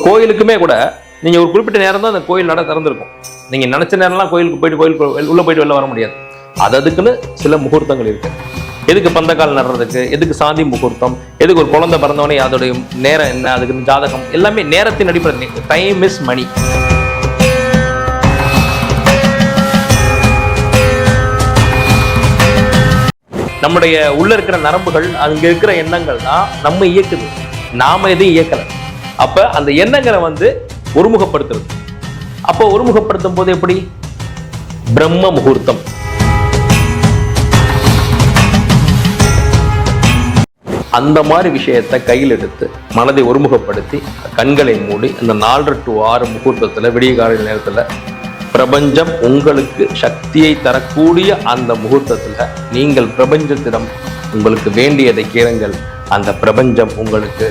கோயிலுக்குமே கூட நீங்க ஒரு குறிப்பிட்ட நேரம் தான் அந்த கோயில் நட திறந்திருக்கும். நீங்க நினைச்ச நேரம்லாம் கோயிலுக்கு போயிட்டு உள்ள போயிட்டு வெளில வர முடியாது. அதுக்குன்னு சில முகூர்த்தங்கள் இருக்கு. எதுக்கு பந்தக்கால் நடுறதுக்கு, எதுக்கு சாந்தி முகூர்த்தம், எதுக்கு ஒரு குழந்தை பிறந்தவனே அதோடைய நேரம் என்ன, அதுக்கு ஜாதகம் எல்லாமே நேரத்தின் அடிப்படை. டைம் இஸ் மணி. நம்முடைய உள்ள இருக்கிற நரம்புகள், அங்க இருக்கிற எண்ணங்கள் தான் நம்ம இயக்குது, நாம எதையும் இயக்கல. அப்ப அந்த எண்ணங்களை ஒருமுகப்படுத்துறது. அப்போ ஒருமுகப்படுத்தும் போது எப்படி? பிரம்ம முகூர்த்தம். அந்த மாதிரி விஷயத்தை கையில் எடுத்து மனதை ஒருமுகப்படுத்தி கண்களை மூடி இந்த 4 to 6 முகூர்த்தத்துல விடிய கால நேரத்துல பிரபஞ்சம் உங்களுக்கு சக்தியை தரக்கூடிய அந்த முகூர்த்தத்துல நீங்கள் பிரபஞ்சத்திடம் உங்களுக்கு வேண்டியதை கேளுங்கள். அந்த பிரபஞ்சம் உங்களுக்கு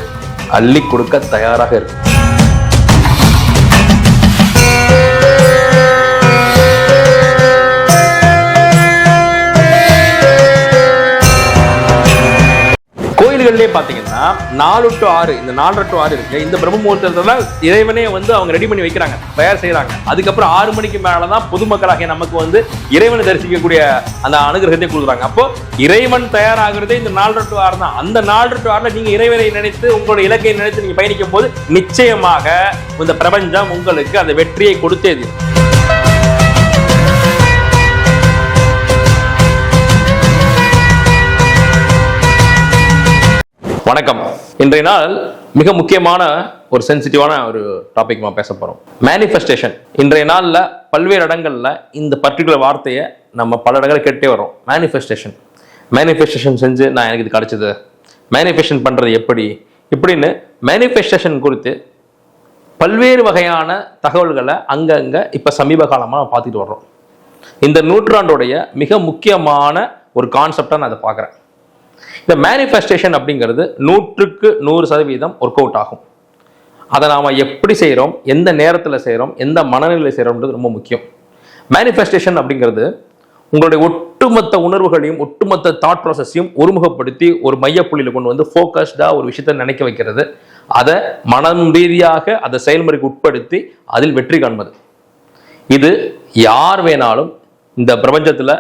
அள்ளி கொடுக்க தயாராக இருக்கு. கோயில்களிலே பாத்தீங்கன்னா 4 to 6 இந்த 4 to 6 இருக்கு. இந்த பிரம்ம முகூர்த்தத்துல இறைவனே அவங்க ரெடி பண்ணி வைக்கிறாங்க, தயார் செய்யறாங்க. அதுக்கப்புறம் 6 மணிக்கு மேலதான் பொதுமக்களாக நமக்கு இறைவனை தரிசிக்கக்கூடிய அந்த அனுகிரகத்தை கொடுக்குறாங்க. அப்போ இறைவன் தயாராகிறதே இந்த 4 to 6 தான். அந்த 4 to 6 நீங்க இறைவனை நினைத்து உங்களோட இலக்கை நினைத்து நீங்க பயணிக்கும் போது நிச்சயமாக இந்த பிரபஞ்சம் உங்களுக்கு அந்த வெற்றியை கொடுத்தது. வணக்கம். இன்றைய நாள் மிக முக்கியமான ஒரு சென்சிட்டிவான ஒரு டாபிக் பேச போறோம். மேனிஃபெஸ்டேஷன். இன்றைய நாள்ல பல்வேறு இடங்கள்ல இந்த பர்டிகுலர் வார்த்தையை நம்ம பல இடங்களை கேட்டே வரோம். மேனிஃபெஸ்டேஷன் செஞ்சு நான் எனக்கு இது கிடைச்சது, மேனிஃபெஸ்டேஷன் பண்றது எப்படி இப்படின்னு மேனிஃபெஸ்டேஷன் குறித்து பல்வேறு வகையான தகவல்களை அங்கங்க இப்ப சமீப காலமா பார்த்துட்டு வர்றோம். இந்த நூற்றாண்டுடைய மிக முக்கியமான ஒரு கான்செப்டா நான் அதை பார்க்குறேன். இந்த மேனிஃபெஸ்டேஷன் அப்படிங்கிறது 100க்கு 100% ஒர்க் அவுட் ஆகும். அதை நாம எப்படி செய்கிறோம், எந்த நேரத்தில் செய்கிறோம், எந்த மனநிலையில் செய்கிறோம்ன்றது ரொம்ப முக்கியம். மேனிஃபெஸ்டேஷன் அப்படிங்கிறது உங்களுடைய ஒட்டுமொத்த உணர்வுகளையும் ஒட்டுமொத்த தாட் ப்ராசஸையும் ஒருமுகப்படுத்தி ஒரு மையப்புள்ளியில் கொண்டு ஃபோக்கஸ்டாக ஒரு விஷயத்தை நினைக்க வைக்கிறது. அதை மனம் ரீதியாக அதை செயல்முறைக்கு உட்படுத்தி அதில் வெற்றி காண்பது. இது யார் வேணாலும் இந்த பிரபஞ்சத்தில்,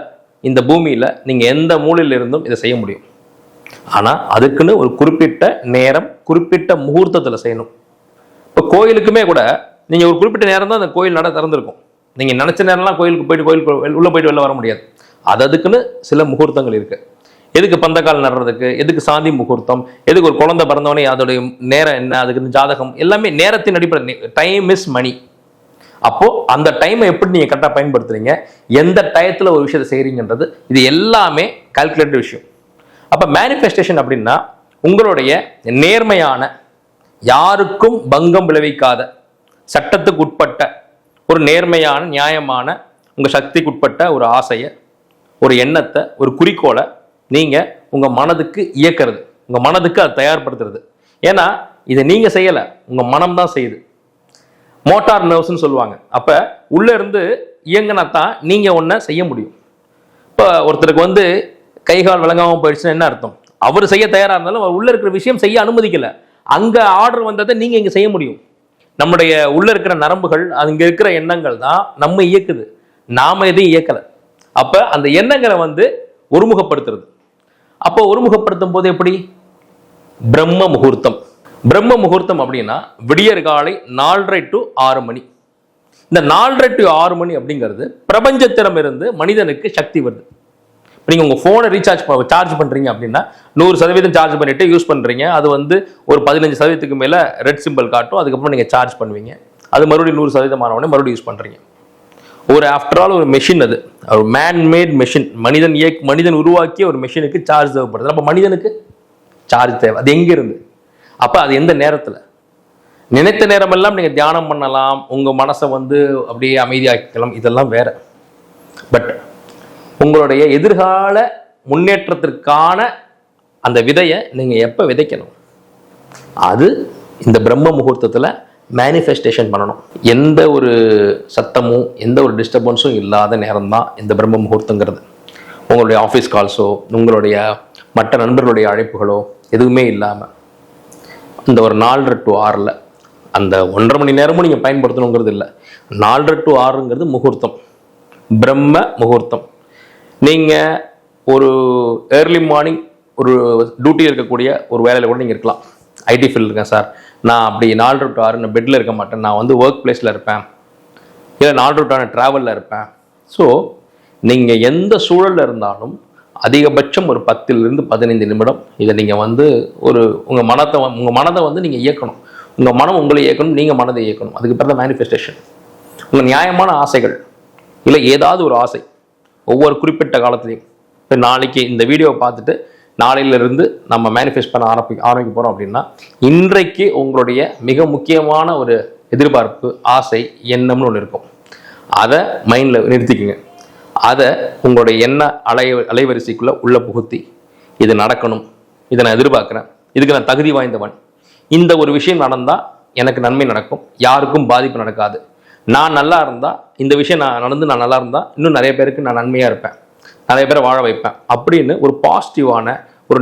இந்த பூமியில் நீங்கள் எந்த மூலையில் இருந்தும் இதை செய்ய முடியும். ஆனால் அதுக்குன்னு ஒரு குறிப்பிட்ட நேரம், குறிப்பிட்ட முகூர்த்தத்தில் செய்யணும். இப்போ கோயிலுக்குமே கூட நீங்கள் ஒரு குறிப்பிட்ட நேரம் தான் அந்த கோயில் நட திறந்திருக்கும். நீங்கள் நினச்ச நேரம்லாம் கோயிலுக்கு போயிட்டு உள்ள போயிட்டு வெளில வர முடியாது. அதுக்குன்னு சில முகூர்த்தங்கள் இருக்கு. எதுக்கு பந்தக்கால் நடுறதுக்கு, எதுக்கு சாந்தி முகூர்த்தம், எதுக்கு ஒரு குழந்தை பிறந்தவனே அதோடைய நேரம் என்ன, அதுக்கு ஜாதகம் எல்லாமே நேரத்தின் அடிப்படை. டைம் இஸ் மணி. அப்போ அந்த டைமை எப்படி நீங்க கரெக்டாக பயன்படுத்துறீங்க, எந்த டயத்துல ஒரு விஷயத்தை செய்யறீங்கன்றது இது எல்லாமே கால்குலேட்டட் விஷயம். அப்ப மேனிஃபெஸ்டேஷன் அப்படின்னா உங்களுடைய நேர்மையான, யாருக்கும் பங்கம் விளைவிக்காத, சட்டத்துக்கு உட்பட்ட ஒரு நேர்மையான, நியாயமான, உங்க சக்திக்கு உட்பட்ட ஒரு ஆசையை, ஒரு எண்ணத்தை, ஒரு குறிக்கோளை நீங்க உங்க மனதுக்கு இயக்கிறது, உங்க மனதுக்கு அதை தயார்படுத்துறது. ஏன்னா இதை நீங்க செய்யல, உங்க மனம் தான் செய்யுது. மோட்டார் நர்வ்ஸ்ன்னு சொல்லுவாங்க. அப்ப உள்ள இருந்து இயங்கினா தான் நீங்க ஒன்ன செய்ய முடியும். இப்ப ஒருத்தருக்கு கைகால் விளங்காமல் போயிடுச்சுன்னா என்ன அர்த்தம்? அவர் செய்ய தயாரா இருந்தாலும் அவர் உள்ள இருக்கிற விஷயம் செய்ய அனுமதிக்கல. அங்க ஆர்டர் வந்ததை நீங்க இங்க செய்ய முடியும். நம்முடைய உள்ள இருக்கிற நரம்புகள், அங்க இருக்கிற எண்ணங்கள் தான் நம்ம இயக்குது, நாம எதையும் இயக்கல. அப்ப அந்த எண்ணங்களை ஒருமுகப்படுத்துறது. அப்போ ஒருமுகப்படுத்தும் போது எப்படி? பிரம்ம முகூர்த்தம். பிரம்ம முகூர்த்தம் அப்படின்னா விடியற் காலை 4:30 to 6 மணி. இந்த 4:30 to 6 மணி அப்படிங்கிறது பிரபஞ்சத்திடமிருந்து மனிதனுக்கு சக்தி வருது. நீங்க உங்க போனை சார்ஜ் பண்றீங்க அப்படின்னா 100% சார்ஜ் பண்ணிட்டு யூஸ் பண்றீங்க. அது ஒரு 15% மேல ரெட் சிம்பிள் காட்டும். அதுக்கப்புறம் நீங்க சார்ஜ் பண்ணுவீங்க. அது மறுபடியும் 100% ஆனவுடனே மறுபடியும் யூஸ் பண்றீங்க. ஒரு ஆஃப்டர் ஆல் ஒரு மெஷின், அது ஒரு மேன்மேட் மெஷின், மனிதன் உருவாக்கிய ஒரு மெஷினுக்கு சார்ஜ் தேவைப்படுது. அப்ப மனிதனுக்கு சார்ஜ் தேவை. அது எங்க இருந்து? அப்ப அது எந்த நேரத்துல? நினைத்த நேரமெல்லாம் நீங்க தியானம் பண்ணலாம், உங்க மனசை அப்படியே அமைதியாக்கலாம், இதெல்லாம் வேற. பட் உங்களுடைய எதிர்கால முன்னேற்றத்திற்கான அந்த விதையை நீங்க எப்ப விதைக்கணும்? அது இந்த பிரம்ம முகூர்த்தத்துல மேனிஃபெஸ்டேஷன் பண்ணணும். எந்த ஒரு சத்தமும் எந்த ஒரு டிஸ்டர்பன்ஸும் இல்லாத நேரம் தான் இந்த பிரம்ம முகூர்த்தங்கிறது. உங்களுடைய ஆஃபீஸ் கால்ஸோ, உங்களுடைய மற்ற நண்பர்களுடைய அழைப்புகளோ எதுவுமே இல்லாமல் இந்த ஒரு 4:30 to 6 அந்த 1.5 மணி நேரமும் நீங்கள் பயன்படுத்தணுங்கிறது இல்லை. 4:30 to 6ங்கிறது முகூர்த்தம், பிரம்ம முகூர்த்தம். நீங்கள் ஒரு ஏர்லி மார்னிங் ஒரு டியூட்டி இருக்கக்கூடிய ஒரு வேலையில் கூட நீங்கள் இருக்கலாம். ஐடி ஃபீல்டு இருக்கேன் சார், நான் அப்படி 4:30 to 6 நான் பெட்டில் இருக்க மாட்டேன், நான் வந்து ஒர்க் பிளேஸில் இருப்பேன், இல்லை 4:30 to 6 ட்ராவலில் இருப்பேன். ஸோ நீங்கள் எந்த சூழலில் இருந்தாலும் அதிகபட்சம் ஒரு 10 to 15 நிமிடம் இதை நீங்கள் வந்து உங்கள் மனதை வந்து நீங்கள் இயக்கணும். உங்கள் மனம் உங்களை இயக்கணும், நீங்கள் மனதை இயக்கணும். அதுக்கு பிறகு தான் மேனிஃபெஸ்டேஷன். உங்கள் நியாயமான ஆசைகள் இல்லை ஏதாவது ஒரு ஆசை ஒவ்வொரு குறிப்பிட்ட காலத்துலையும், இப்போ நாளைக்கு இந்த வீடியோவை பார்த்துட்டு நாளையிலிருந்து நம்ம மேனிஃபெஸ்ட் பண்ண ஆரம்பிக்க போகிறோம் அப்படின்னா, இன்றைக்கு உங்களுடைய மிக முக்கியமான ஒரு எதிர்பார்ப்பு, ஆசை, எண்ணம்னு ஒன்று இருக்கும். அதை மைண்டில் நிறுத்திக்குங்க. அதை உங்களுடைய எண்ண அலைவரிசைக்குள்ளே உள்ள புகுத்தி, இது நடக்கணும், இதை நான் எதிர்பார்க்குறேன், இதுக்கு நான் தகுதி வாய்ந்தவன், இந்த ஒரு விஷயம் நடந்தால் எனக்கு நன்மை நடக்கும், யாருக்கும் பாதிப்பு நடக்காது, நான் நல்லா இருந்தால் இந்த விஷயம் நான் நல்லா இருந்தால் இன்னும் நிறைய பேருக்கு நான் நன்மையாக இருப்பேன், நிறைய பேரை வாழ வைப்பேன் அப்படின்னு ஒரு பாசிட்டிவான ஒரு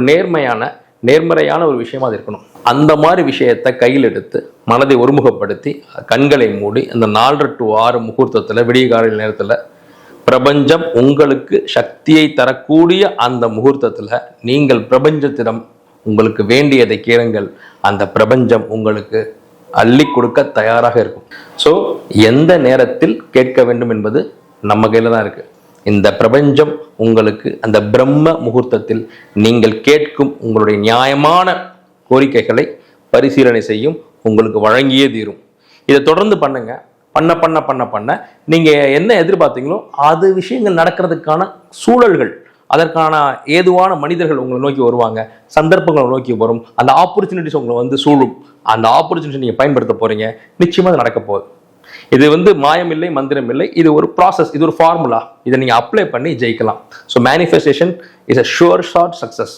நேர்மறையான ஒரு விஷயமா அது இருக்கணும். அந்த மாதிரி விஷயத்தை கையில் எடுத்து மனதை ஒருமுகப்படுத்தி கண்களை மூடி அந்த 4:30 to 6 முகூர்த்தத்தில் விடிய காலையில் நேரத்தில் பிரபஞ்சம் உங்களுக்கு சக்தியை தரக்கூடிய அந்த முகூர்த்தத்தில் நீங்கள் பிரபஞ்சத்திடம் உங்களுக்கு வேண்டியதை கேளுங்கள். அந்த பிரபஞ்சம் உங்களுக்கு அள்ளி கொடுக்க தயாராக இருக்கும். ஸோ எந்த நேரத்தில் கேட்க வேண்டும் என்பது நம்ம கையில் தான் இருக்கு. இந்த பிரபஞ்சம் உங்களுக்கு அந்த பிரம்ம முகூர்த்தத்தில் நீங்கள் கேட்கும் உங்களுடைய நியாயமான கோரிக்கைகளை பரிசீலனை செய்யும், உங்களுக்கு வழங்கியே தீரும். இதை தொடர்ந்து பண்ணுங்க. பண்ண நீங்க என்ன எதிர்பார்த்தீங்களோ அது விஷயங்கள் நடக்கிறதுக்கான சூழல்கள், அதற்கான ஏதுவான மனிதர்கள் உங்களை நோக்கி வருவாங்க, சந்தர்ப்பங்களை நோக்கி வரும், அந்த ஆப்பர்ச்சுனிட்டிஸ் உங்களை வந்து சூழும். அந்த ஆப்பர்ச்சுனிட்டி நீங்க பயன்படுத்த போறீங்க, நிச்சயமா அது நடக்க போகுது. இது வந்து மாயம் இல்லை, மந்திரம் இல்லை, இது ஒரு ப்ராசஸ், இது ஒரு ஃபார்முலா. இதை நீங்க அப்ளை பண்ணி ஜெயிக்கலாம். So manifestation is a sure short success.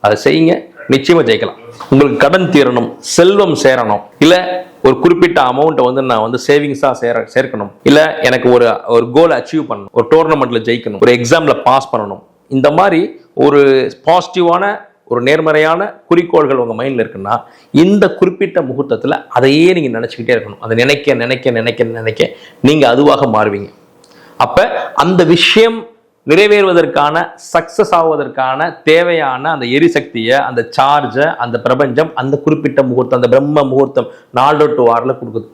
அதை செய்யுங்க, நிச்சயமா ஜெயிக்கலாம். உங்களுக்கு கடன் தீரணும், செல்வம் சேரணும், இல்ல ஒரு குறிப்பிட்ட அமௌண்ட்டை வந்து நான் வந்து சேவிங்ஸா சேர்க்கணும், இல்ல எனக்கு ஒரு கோலை அச்சீவ் பண்ணணும், ஒரு டோர்னமெண்ட்ல ஜெயிக்கணும், ஒரு எக்ஸாம்ல பாஸ் பண்ணணும், இந்த மாதிரி ஒரு பாசிட்டிவான ஒரு நேர்மறையான குறிக்கோள்கள் உங்க மைண்ட்ல இருக்குன்னா இந்த குறிப்பிட்ட முகூர்த்தத்தில் அதையே நீங்க நினைச்சுக்கிட்டே இருக்கணும். அதை நினைக்க நீங்க அதுவாக மாறுவீங்க. அப்ப அந்த விஷயம் நிறைவேறுவதற்கான சக்சஸ் ஆவதற்கான தேவையான அந்த எரிசக்தியை, அந்த சார்ஜை அந்த பிரபஞ்சம் அந்த குறிப்பிட்ட முகூர்த்தம், அந்த பிரம்ம முகூர்த்தம் 4 to 6 கொடுக்குது.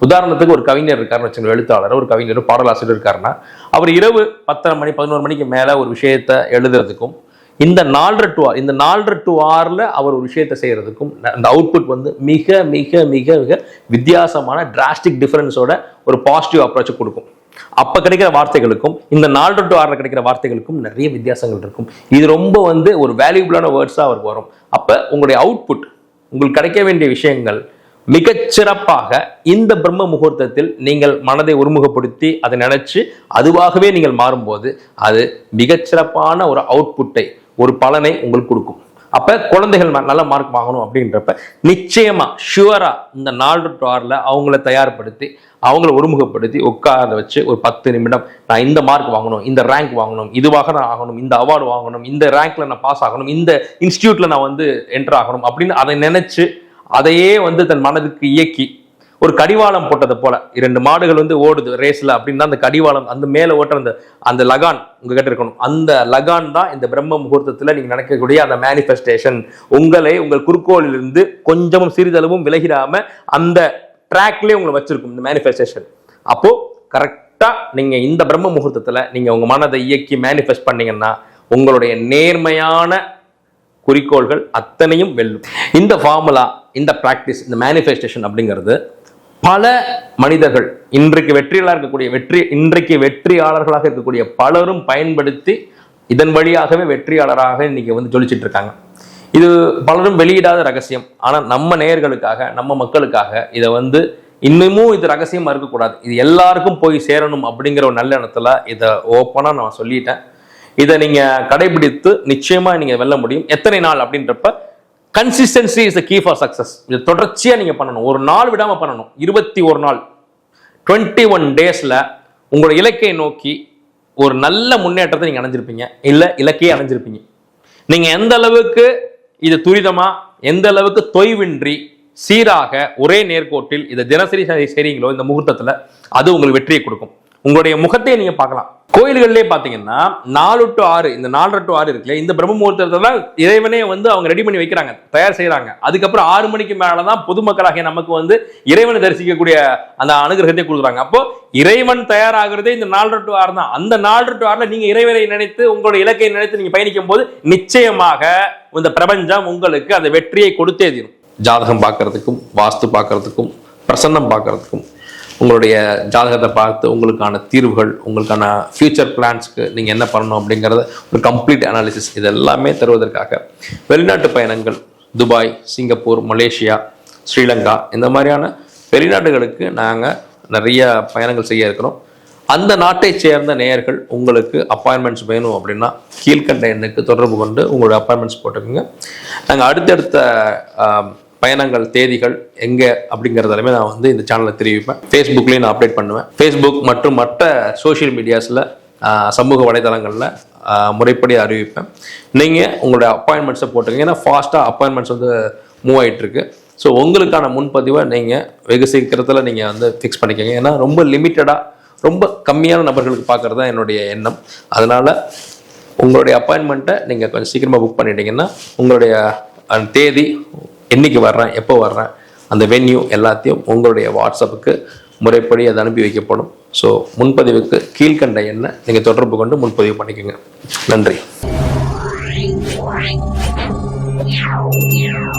உதாரணத்துக்கு ஒரு கவிஞர் இருக்காருன்னு வச்சுக்கோங்க, எழுத்தாளர், ஒரு கவிஞர், பாடலாசிரியர் இருக்காருன்னா அவர் இரவு 10 மணி 11 மணிக்கு மேல ஒரு விஷயத்தை எழுதுறதுக்கும் இந்த 4:30 to 6 அவர் ஒரு விஷயத்தை செய்யறதுக்கும் அந்த அவுட்புட் வந்து மிக மிக மிக மிக வித்தியாசமான டிராஸ்டிக் டிஃபரன்ஸோட ஒரு பாசிட்டிவ் அப்ரோச் கொடுக்கும். அப்ப கிடைக்கிற வார்த்தைகளுக்கும் இந்த 4 to 6 கிடைக்கிற வார்த்தைகளுக்கும் நிறைய வித்தியாசங்கள் இருக்கும். இது ரொம்ப வந்து ஒரு வேல்யூபிளான வேர்ட்ஸா அவருக்கு வரும். அப்ப உங்களுடைய அவுட்புட், உங்களுக்கு கிடைக்க வேண்டிய விஷயங்கள் மிகச்சிறப்பாக இந்த பிரம்ம முகூர்த்தத்தில் நீங்கள் மனதை ஒருமுகப்படுத்தி அதை நினைச்சு அதுவாகவே நீங்கள் மாறும்போது அது மிகச்சிறப்பான ஒரு அவுட்புட்டை, ஒரு பலனை உங்களுக்கு கொடுக்கும். அப்ப குழந்தைகள் நல்ல மார்க் வாங்கணும் அப்படின்றப்ப நிச்சயமா ஷுவரா இந்த 4 to 6 அவங்கள தயார்படுத்தி அவங்கள ஒருமுகப்படுத்தி உட்கார வச்சு ஒரு 10 நிமிடம் நான் இந்த மார்க் வாங்கணும், இந்த ரேங்க் வாங்கணும், இதுவாக நான் ஆகணும், இந்த அவார்டு வாங்கணும், இந்த ரேங்க்ல நான் பாஸ் ஆகணும், இந்த இன்ஸ்டிடியூட்ல நான் வந்து என்டர் ஆகணும் அப்படின்னு அதை நினைச்சு அதையே வந்து தன் மனதுக்கு இயக்கி ஒரு கடிவாளம் போட்டதை போல 2 மாடுகள் வந்து ஓடுது ரேஸ்ல அப்படின்னா அந்த கடிவாளம் அந்த மேல ஓட்டுற அந்த லகான் உங்ககிட்ட இருக்கணும். அந்த லகான் தான் இந்த பிரம்ம முகூர்த்தத்துல நீங்க நினைக்கக்கூடிய அந்த மேனிஃபெஸ்டேஷன். உங்களை உங்கள் குறிக்கோளிலிருந்து கொஞ்சமும் சிறிதளவும் விலகிடாம அந்த ட்ராக்லயே உங்களை வச்சிருக்கும் இந்த மேனிஃபெஸ்டேஷன். அப்போ கரெக்டா நீங்க இந்த பிரம்ம முகூர்த்தத்துல நீங்க உங்க மனதை இயக்கி மேனிஃபெஸ்ட் பண்ணீங்கன்னா உங்களுடைய நேர்மையான குறிக்கோள்கள் அத்தனையும் வெல்லும். இந்த ஃபார்முலா, இந்த பிராக்டிஸ், இந்த மேனிஃபெஸ்டேஷன் அப்படிங்கிறது பல மனிதர்கள் இன்றைக்கு வெற்றியாளர்களாக இருக்கக்கூடிய பலரும் பயன்படுத்தி இதன் வழியாகவே வெற்றியாளராக இன்னைக்கு வந்து ஜொலிச்சிட்டு இருக்காங்க. இது பலரும் வெளியிடாத ரகசியம். ஆனா நம்ம நேயர்களுக்காக, நம்ம மக்களுக்காக இதை வந்து இன்னமும் இது ரகசியமா இருக்கக்கூடாது, இது எல்லாருக்கும் போய் சேரணும் அப்படிங்கிற ஒரு நல்ல எண்ணத்துல இதை ஓப்பனா நான் சொல்லிட்டேன். இதை நீங்க கடைபிடித்து நிச்சயமா நீங்க வெல்ல முடியும். எத்தனை நாள் அப்படின்றப்ப consistency is the key for success. இது தொடர்ச்சியா நீங்க பண்ணணும், ஒரு நாள் விடாம பண்ணணும். 21 நாள் 21 டேஸ்ல உங்களோட இலக்கை நோக்கி ஒரு நல்ல முன்னேற்றத்தை நீங்க அடைஞ்சிருப்பீங்க, இல்ல இலக்கையே அடைஞ்சிருப்பீங்க. நீங்க எந்த அளவுக்கு இது துரிதமா, எந்த அளவுக்கு தொய்வின்றி சீராக ஒரே நேர்கோட்டில் இதை தினசரி செய்றீங்களோ இந்த முகூர்த்தத்துல, அது உங்களுக்கு வெற்றியை கொடுக்கும். உங்களுடைய முகத்தை நீங்க பார்க்கலாம். கோயில்களிலே பாத்தீங்கன்னா 4 to 6, இந்த 4:30 to 6 இருக்குல்ல, இந்த பிரம்ம முகூர்த்தத்துல இறைவனே அவங்க ரெடி பண்ணி வைக்கிறாங்க, தயார் செய்யறாங்க. அதுக்கப்புறம் 6 மணிக்கு மேலதான் பொதுமக்களாகிய நமக்கு இறைவனை தரிசிக்கக்கூடிய அந்த அனுகிரகத்தை கொடுக்குறாங்க. அப்போ இறைவன் தயாராகிறதே இந்த 4:30 to 6 தான். அந்த 4:30 to 6 நீங்க இறைவனை நினைத்து உங்களுடைய இலக்கை நினைத்து நீங்க பயணிக்கும் போது நிச்சயமாக இந்த பிரபஞ்சம் உங்களுக்கு அந்த வெற்றியை கொடுத்தே தீரும். ஜாதகம் பார்க்கறதுக்கும், வாஸ்து பார்க்கறதுக்கும், பிரசன்னம் பார்க்கறதுக்கும், உங்களுடைய ஜாதகத்தை பார்த்து உங்களுக்கான தீர்வுகள், உங்களுக்கான ஃபியூச்சர் பிளான்ஸ்க்கு நீங்கள் என்ன பண்ணணும் அப்படிங்கிறத ஒரு கம்ப்ளீட் அனாலிசிஸ் இது எல்லாமே தருவதற்காக வெளிநாட்டு பயணங்கள், துபாய், சிங்கப்பூர், மலேசியா, ஸ்ரீலங்கா இந்த மாதிரியான வெளிநாடுகளுக்கு நாங்கள் நிறைய பயணங்கள் செய்ய இருக்கிறோம். அந்த நாட்டை சேர்ந்த நேயர்கள் உங்களுக்கு அப்பாயின்மெண்ட்ஸ் வேணும் அப்படின்னா கீழ்கண்ட எண்ணுக்கு தொடர்பு கொண்டு உங்களுடைய அப்பாயின்மெண்ட்ஸ் போட்டுக்கோங்க. நாங்கள் அடுத்தடுத்த பயணங்கள் தேதிகள் எங்கே அப்படிங்கிறதாலுமே நான் இந்த சேனலில் தெரிவிப்பேன். ஃபேஸ்புக்லேயும் நான் அப்டேட் பண்ணுவேன். ஃபேஸ்புக் மற்றும் மற்ற சோஷியல் மீடியாஸில், சமூக வலைதளங்களில் முறைப்படி அறிவிப்பேன். நீங்கள் உங்களுடைய அப்பாயின்மெண்ட்ஸை போட்டுக்கங்க. ஏன்னா ஃபாஸ்ட்டாக அப்பாயின்மெண்ட்ஸ் மூவ் ஆகிட்டுருக்கு. ஸோ உங்களுக்கான முன்பதிவை நீங்கள் வெகு சீக்கிரத்தில் நீங்கள் ஃபிக்ஸ் பண்ணிக்கோங்க. ஏன்னா ரொம்ப லிமிட்டடாக, ரொம்ப கம்மியான நபர்களுக்கு பார்க்குறது தான் என்னுடைய எண்ணம். அதனால் உங்களுடைய அப்பாயின்மெண்ட்டை நீங்கள் கொஞ்சம் சீக்கிரமாக புக் பண்ணிட்டீங்கன்னா உங்களுடைய தேதி, என்னைக்கு வர்றேன், எப்போ வர்றேன், அந்த வென்யூ எல்லாத்தையும் உங்களுடைய வாட்ஸ்அப்புக்கு முறைப்படி அது அனுப்பி வைக்கப்படும். ஸோ முன்பதிவுக்கு கீழ்கண்ட எண்ணை நீங்கள் தொடர்பு கொண்டு முன்பதிவு பண்ணிக்கோங்க. நன்றி.